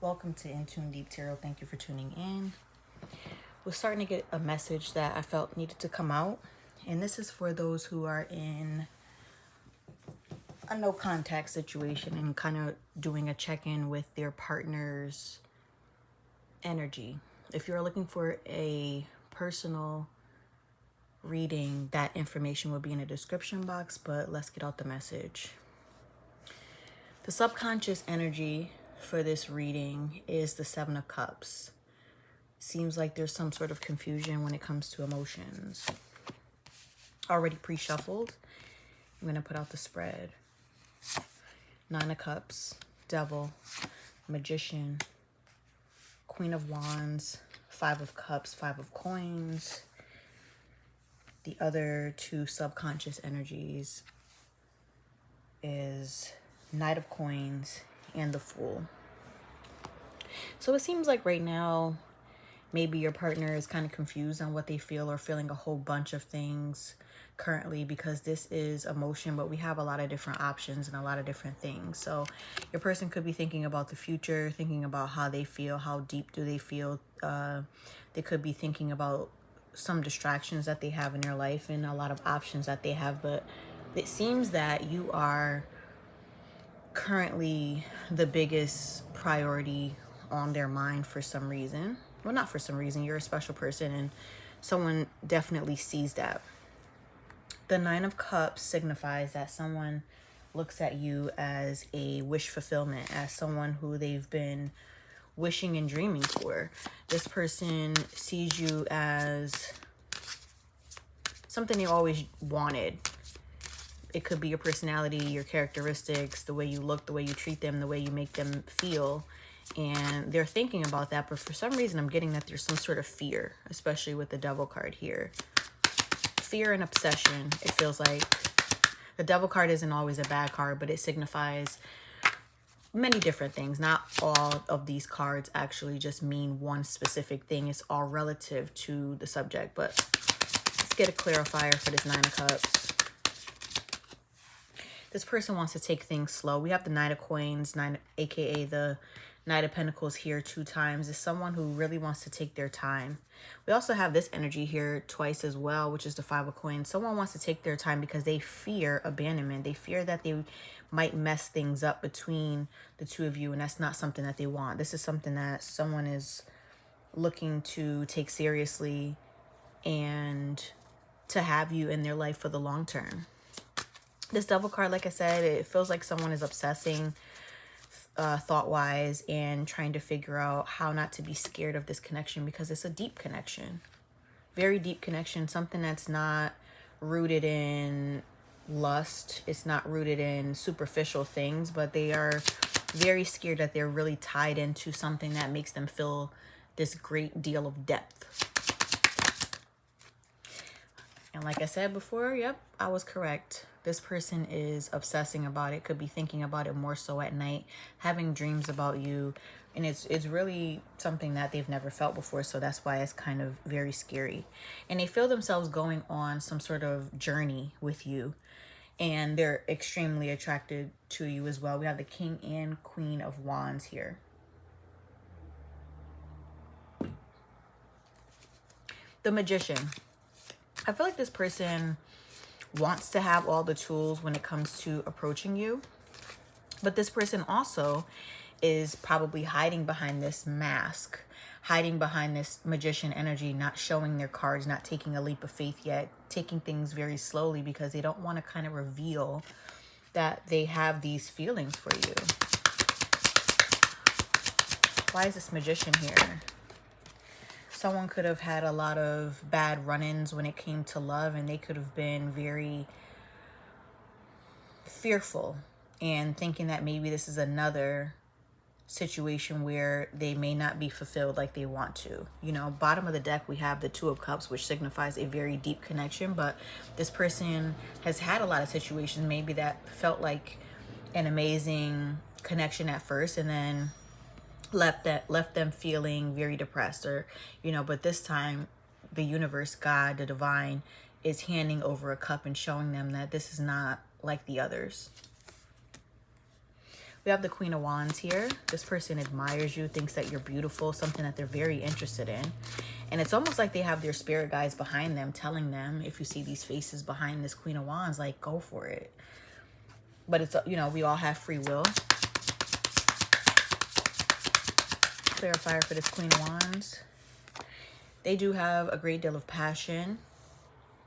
Welcome to InTuneDeep Tarot. Thank you for tuning in. We're starting to get a message that I felt needed to come out. And this is for those who are in a no contact situation and kind of doing a check-in with their partner's energy. If you're looking for a personal reading, that information will be in the description box, but let's get out the message. The subconscious energy for this reading is the Seven of Cups. Seems like there's some sort of confusion when it comes to emotions. Already pre-shuffled. I'm going to put out the spread. Nine of Cups, Devil, Magician, Queen of Wands, Five of Cups, Five of Coins. The other two subconscious energies is Knight of Coins and the Fool. So it seems like right now, maybe your partner is kind of confused on what they feel or feeling a whole bunch of things currently, because this is emotion, but we have a lot of different options and a lot of different things. So your person could be thinking about the future, thinking about how they feel, how deep do they feel. They could be thinking about some distractions that they have in their life and a lot of options that they have. But it seems that you are currently the biggest priority on their mind for some reason. Well, not for some reason. You're a special person and someone definitely sees that. The Nine of Cups signifies that someone looks at you as a wish fulfillment, as someone who they've been wishing and dreaming for. This person sees you as something they always wanted. It could be your personality, your characteristics, the way you look, the way you treat them, the way you make them feel. And they're thinking about that, but for some reason I'm getting that there's some sort of fear, especially with the Devil card here. Fear and obsession. It feels like the Devil card isn't always a bad card, but it signifies many different things. Not all of these cards actually just mean one specific thing. It's all relative to the subject. But let's get a clarifier for this Nine of Cups. This person wants to take things slow. We have the Knight of Coins, aka the Knight of Pentacles here 2 times. Is someone who really wants to take their time. We also have this energy here twice as well, which is the Five of Coins. Someone wants to take their time because they fear abandonment. They fear that they might mess things up between the two of you, and that's not something that they want. This is something that someone is looking to take seriously and to have you in their life for the long term. This Devil card, like I said, it feels like someone is obsessing thought-wise and trying to figure out how not to be scared of this connection, because it's a deep connection. Very deep connection. Something that's not rooted in lust. It's not rooted in superficial things, but they are very scared that they're really tied into something that makes them feel this great deal of depth. And like I said before, yep, I was correct. This person is obsessing about it, could be thinking about it more so at night, having dreams about you. And it's really something that they've never felt before. So that's why it's kind of very scary. And they feel themselves going on some sort of journey with you. And they're extremely attracted to you as well. We have the King and Queen of Wands here. The Magician. I feel like this person wants to have all the tools when it comes to approaching you. But this person also is probably hiding behind this mask, hiding behind this magician energy, not showing their cards, not taking a leap of faith yet, taking things very slowly because they don't want to kind of reveal that they have these feelings for you. Why is this Magician here? Someone could have had a lot of bad run-ins when it came to love, and they could have been very fearful and thinking that maybe this is another situation where they may not be fulfilled like they want to. You know, bottom of the deck, we have the Two of Cups, which signifies a very deep connection. But this person has had a lot of situations maybe that felt like an amazing connection at first, and then left them feeling very depressed, or but this time the universe, God, the divine, is handing over a cup and showing them that this is not like the others. We have the Queen of Wands here. This person admires you, thinks that you're beautiful, something that they're very interested in. And it's almost like they have their spirit guides behind them, telling them, if you see these faces behind this Queen of Wands, like, go for it. But it's, you know, we all have free will. Clarifier for this Queen of Wands. They do have a great deal of passion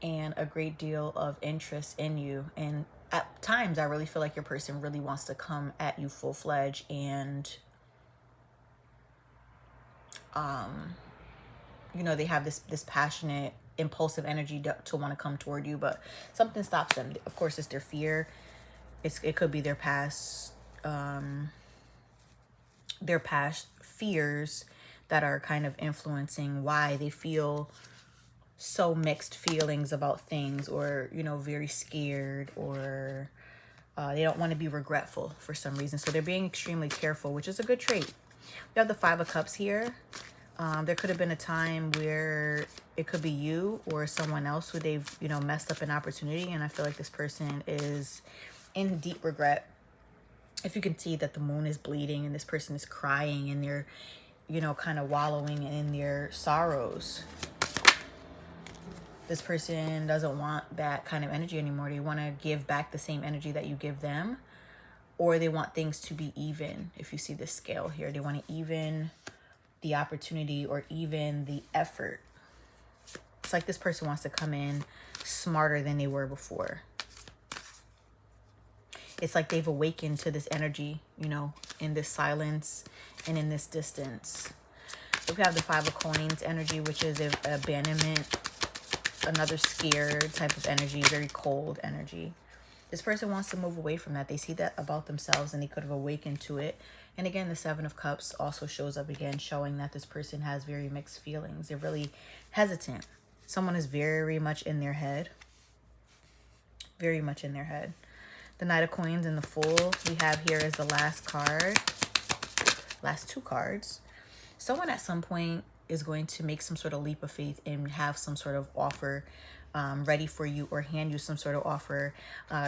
and a great deal of interest in you. And at times, I really feel like your person really wants to come at you full-fledged and, you know, they have this passionate, impulsive energy to want to come toward you, but something stops them. Of course, it's their fear. It could be their past fears that are kind of influencing why they feel so mixed feelings about things, or, you know, very scared, or they don't want to be regretful for some reason. So they're being extremely careful, which is a good trait. We have the Five of Cups here. There could have been a time where it could be you or someone else who they've, you know, messed up an opportunity. And I feel like this person is in deep regret. If you can see that the moon is bleeding and this person is crying and they're, you know, kind of wallowing in their sorrows. This person doesn't want that kind of energy anymore. They want to give back the same energy that you give them, or they want things to be even. If you see the scale here, they want to even the opportunity or even the effort. It's like this person wants to come in smarter than they were before. It's like they've awakened to this energy, you know, in this silence and in this distance. We have the Five of Coins energy, which is abandonment, another scared type of energy, very cold energy. This person wants to move away from that. They see that about themselves and they could have awakened to it. And again, the Seven of Cups also shows up again, showing that this person has very mixed feelings. They're really hesitant. Someone is very much in their head. Very much in their head. The Knight of Coins and the Fool we have here is the last card. Last two cards. Someone at some point is going to make some sort of leap of faith and have some sort of offer ready for you, or hand you some sort of offer.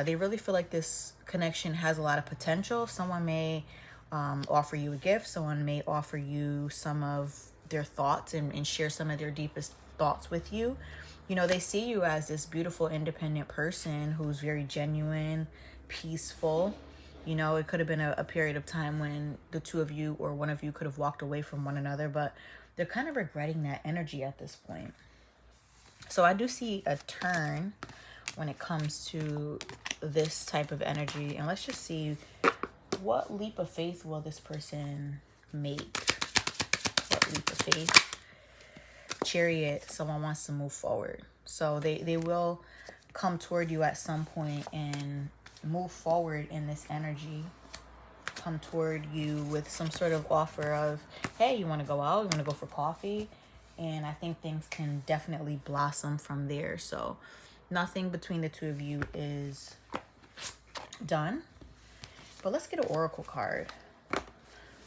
They really feel like this connection has a lot of potential. Someone may offer you a gift. Someone may offer you some of their thoughts and share some of their deepest thoughts with you. You know, they see you as this beautiful, independent person who's very genuine, peaceful. You know, it could have been a period of time when the two of you or one of you could have walked away from one another, but they're kind of regretting that energy at this point. So I do see a turn when it comes to this type of energy. And let's just see, what leap of faith will this person make? What leap of faith? Chariot, someone wants to move forward. So they will come toward you at some point and move forward in this energy. Come toward you with some sort of offer of, hey, you want to go out? You want to go for coffee? And I think things can definitely blossom from there. So nothing between the two of you is done. But let's get an oracle card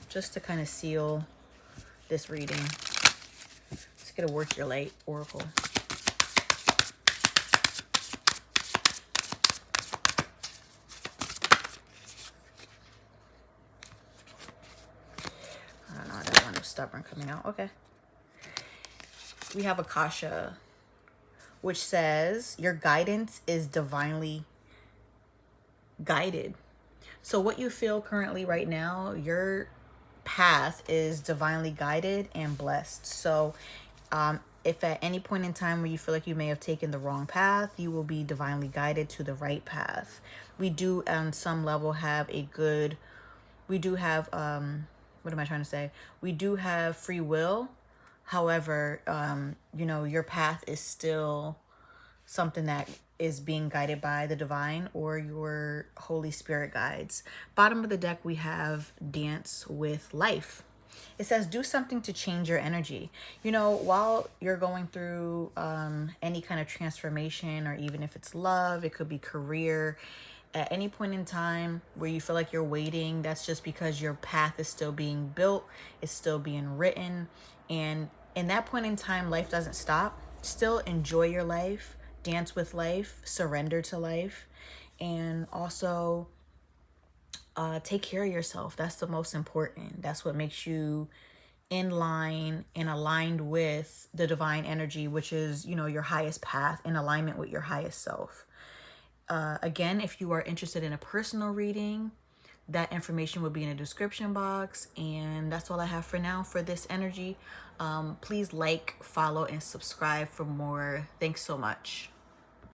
just to kind of seal this reading. Let's get a Work Your Light oracle. I don't know, that one was stubborn coming out. Okay. We have Akasha, which says your guidance is divinely guided. So what you feel currently right now, your path is divinely guided and blessed. So if at any point in time where you feel like you may have taken the wrong path, you will be divinely guided to the right path. We do on some level have what am I trying to say? We do have free will. However, you know, your path is still something that is being guided by the divine or your Holy Spirit guides. Bottom of the deck, we have Dance with Life. It says, do something to change your energy. You know, while you're going through any kind of transformation, or even if it's love, it could be career, at any point in time where you feel like you're waiting, that's just because your path is still being built, it's still being written. And in that point in time, life doesn't stop. Still enjoy your life, dance with life, surrender to life, and also take care of yourself. That's the most important. That's what makes you in line and aligned with the divine energy, which is, you know, your highest path, in alignment with your highest self. Again, if you are interested in a personal reading, that information will be in the description box. And that's all I have for now for this energy. Please like, follow, and subscribe for more. Thanks so much.